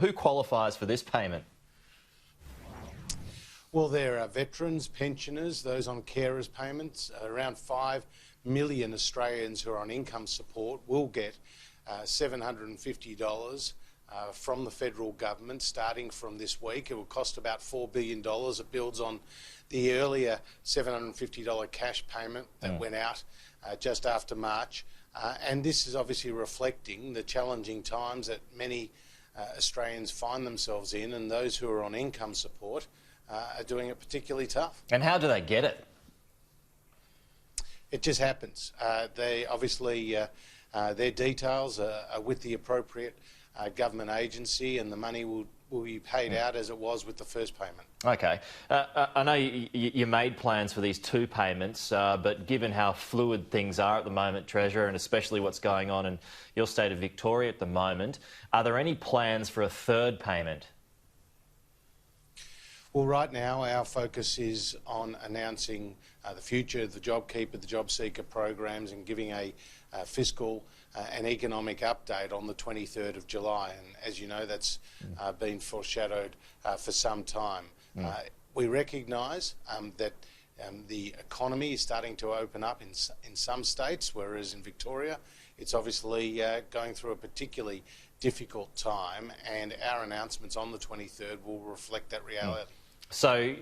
Who qualifies for this payment? Well, there are veterans, pensioners, those on carers payments. Around 5 million Australians who are on income support will get $750 from the federal government starting from this week. It will cost about $4 billion. It builds on the earlier $750 cash payment that went out just after March. And this is obviously reflecting the challenging times that many Australians find themselves in, and those who are on income support are doing it particularly tough. And how do they get it? It just happens. They obviously, their details are with the appropriate government agency, and the money will be paid out as it was with the first payment. OK. I know you made plans for these two payments, but given how fluid things are at the moment, Treasurer, and especially what's going on in your state of Victoria at the moment, are there any plans for a third payment? Well, right now our focus is on announcing the future of the JobKeeper, the JobSeeker programs, and giving a fiscal and economic update on the 23rd of July. And as you know, that's been foreshadowed for some time. We recognise that the economy is starting to open up in some states, whereas in Victoria it's obviously going through a particularly difficult time, and our announcements on the 23rd will reflect that reality. So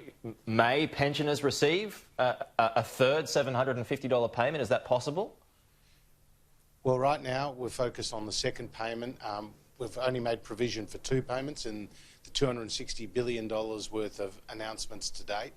may pensioners receive a third $750 payment? Is that possible? Well, right now we're focused on the second payment. We've only made provision for two payments in the $260 billion worth of announcements to date.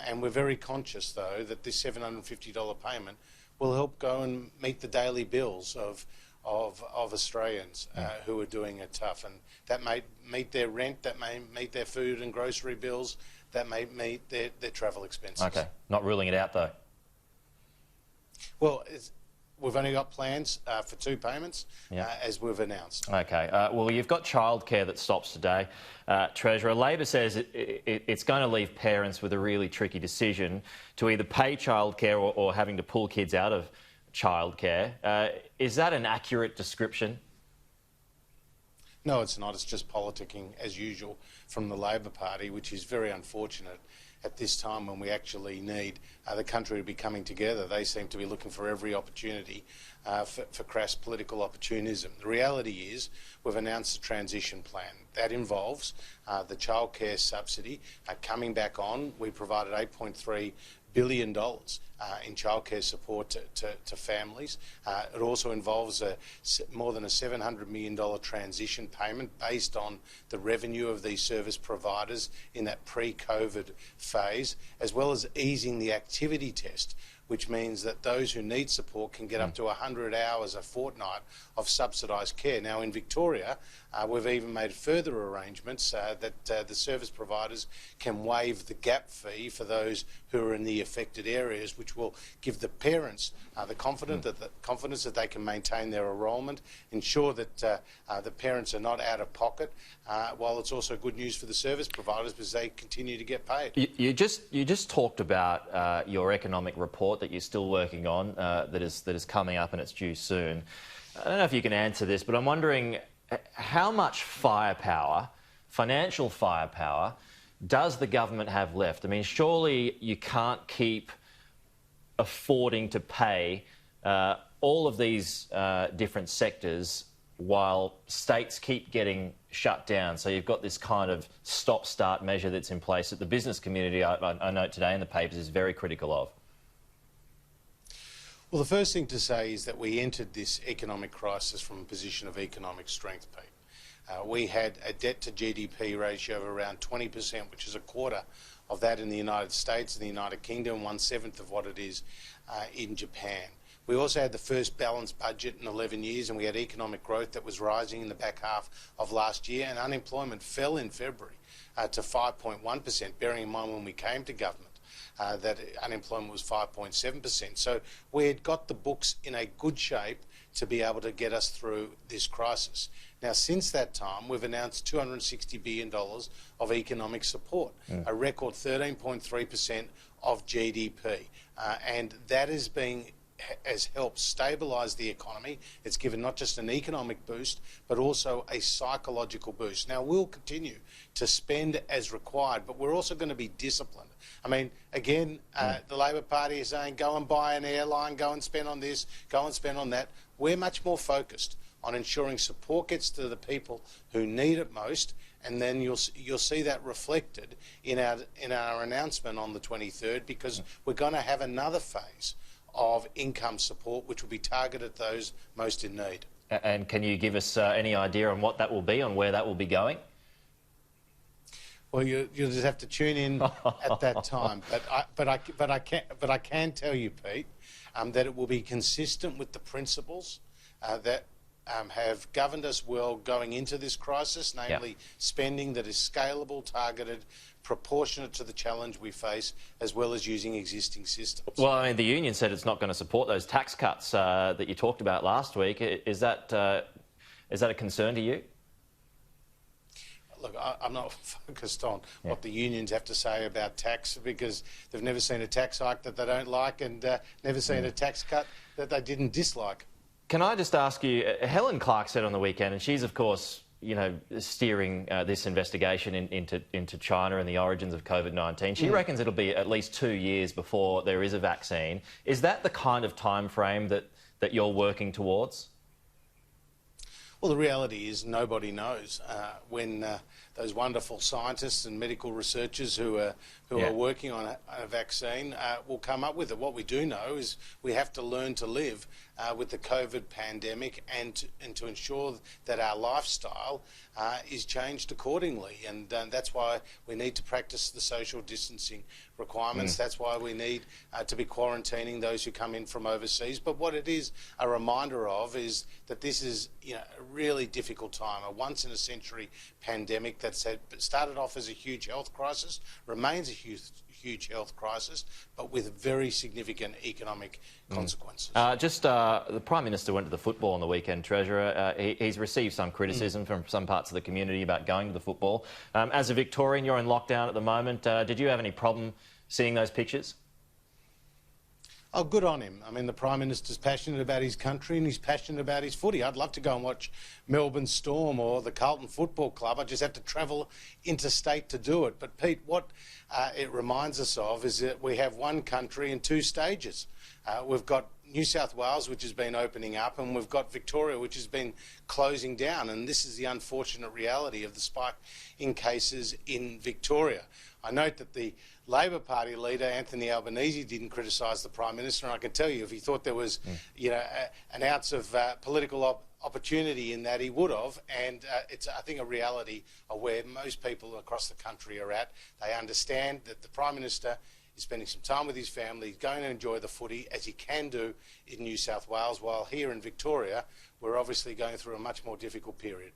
And we're very conscious, though, that this $750 payment will help go and meet the daily bills of Australians who are doing it tough, and that may meet their rent, that may meet their food and grocery bills, that may meet their travel expenses. OK, not ruling it out though. Well, we've only got plans for two payments, as we've announced. OK, well, you've got childcare that stops today. Treasurer, Labor says it's going to leave parents with a really tricky decision to either pay childcare or having to pull kids out of childcare. Is that an accurate description? No, it's not. It's just politicking as usual from the Labor Party, which is very unfortunate at this time when we actually need the country to be coming together. They seem to be looking for every opportunity for crass political opportunism. The reality is we've announced a transition plan. That involves the childcare subsidy coming back on. We provided $8.3 billion in childcare support to families. It also involves more than a $700 million transition payment based on the revenue of these service providers in that pre-COVID phase, as well as easing the activity test, which means that those who need support can get up to 100 hours a fortnight of subsidised care. Now, in Victoria, we've even made further arrangements that the service providers can waive the gap fee for those who are in the affected areas, which will give the parents the confidence that they can maintain their enrolment, ensure that the parents are not out of pocket, while it's also good news for the service providers because they continue to get paid. You just talked about your economic report that you're still working on, that is coming up and it's due soon. I don't know if you can answer this, but I'm wondering how much firepower, financial firepower, does the government have left? I mean, surely you can't keep affording to pay all of these different sectors while states keep getting shut down. So you've got this kind of stop-start measure that's in place that the business community, I note today in the papers, is very critical of. Well, the first thing to say is that we entered this economic crisis from a position of economic strength, Pete. We had a debt to GDP ratio of around 20%, which is a quarter of that in the United States and the United Kingdom, 1/7 of what it is in Japan. We also had the first balanced budget in 11 years, and we had economic growth that was rising in the back half of last year, and unemployment fell in February to 5.1%, bearing in mind when we came to government that unemployment was 5.7%. So we had got the books in a good shape to be able to get us through this crisis. Now, since that time, we've announced $260 billion of economic support, a record 13.3% of GDP, and that is being has helped stabilise the economy. It's given not just an economic boost, but also a psychological boost. Now, we'll continue to spend as required, but we're also going to be disciplined. I mean, again, the Labor Party is saying, go and buy an airline, go and spend on this, go and spend on that. We're much more focused on ensuring support gets to the people who need it most, and then you'll see that reflected in our announcement on the 23rd, because we're going to have another phase of income support which will be targeted at those most in need. And can you give us any idea on what that will be, on where that will be going? Well, you'll just have to tune in at that time. But I can tell you, Pete, that it will be consistent with the principles that have governed us well going into this crisis, namely spending that is scalable, targeted, proportionate to the challenge we face, as well as using existing systems. Well, I mean, the union said it's not going to support those tax cuts that you talked about last week. Is that a concern to you? Look, I'm not focused on what the unions have to say about tax, because they've never seen a tax hike that they don't like, and never seen a tax cut that they didn't dislike. Can I just ask you, Helen Clark said on the weekend, and she's, of course, you know, steering this investigation into China and the origins of COVID-19. She reckons it'll be at least 2 years before there is a vaccine. Is that the kind of time frame that you're working towards? Well, the reality is nobody knows when those wonderful scientists and medical researchers who are working on a vaccine will come up with it. What we do know is we have to learn to live with the COVID pandemic, and to ensure that our lifestyle is changed accordingly. And that's why we need to practice the social distancing requirements. That's why we need to be quarantining those who come in from overseas. But what it is a reminder of is that this is, you know, a really difficult time, a once-in-a-century pandemic that started off as a huge health crisis, remains a huge health crisis, but with very significant economic consequences. The Prime Minister went to the football on the weekend, Treasurer. He's received some criticism from some parts of the community about going to the football. As a Victorian, you're in lockdown at the moment. Did you have any problem seeing those pictures? Oh, good on him. I mean, the Prime Minister's passionate about his country and he's passionate about his footy. I'd love to go and watch Melbourne Storm or the Carlton Football Club. I just have to travel interstate to do it. But, Pete, what it reminds us of is that we have one country in two stages. We've got New South Wales, which has been opening up, and we've got Victoria, which has been closing down. And this is the unfortunate reality of the spike in cases in Victoria. I note that the Labor Party leader, Anthony Albanese, didn't criticise the Prime Minister, and I can tell you if he thought there was an ounce of political opportunity in that, he would have. And it's, I think, a reality of where most people across the country are at. They understand that the Prime Minister is spending some time with his family, he's going to enjoy the footy, as he can do in New South Wales, while here in Victoria, we're obviously going through a much more difficult period.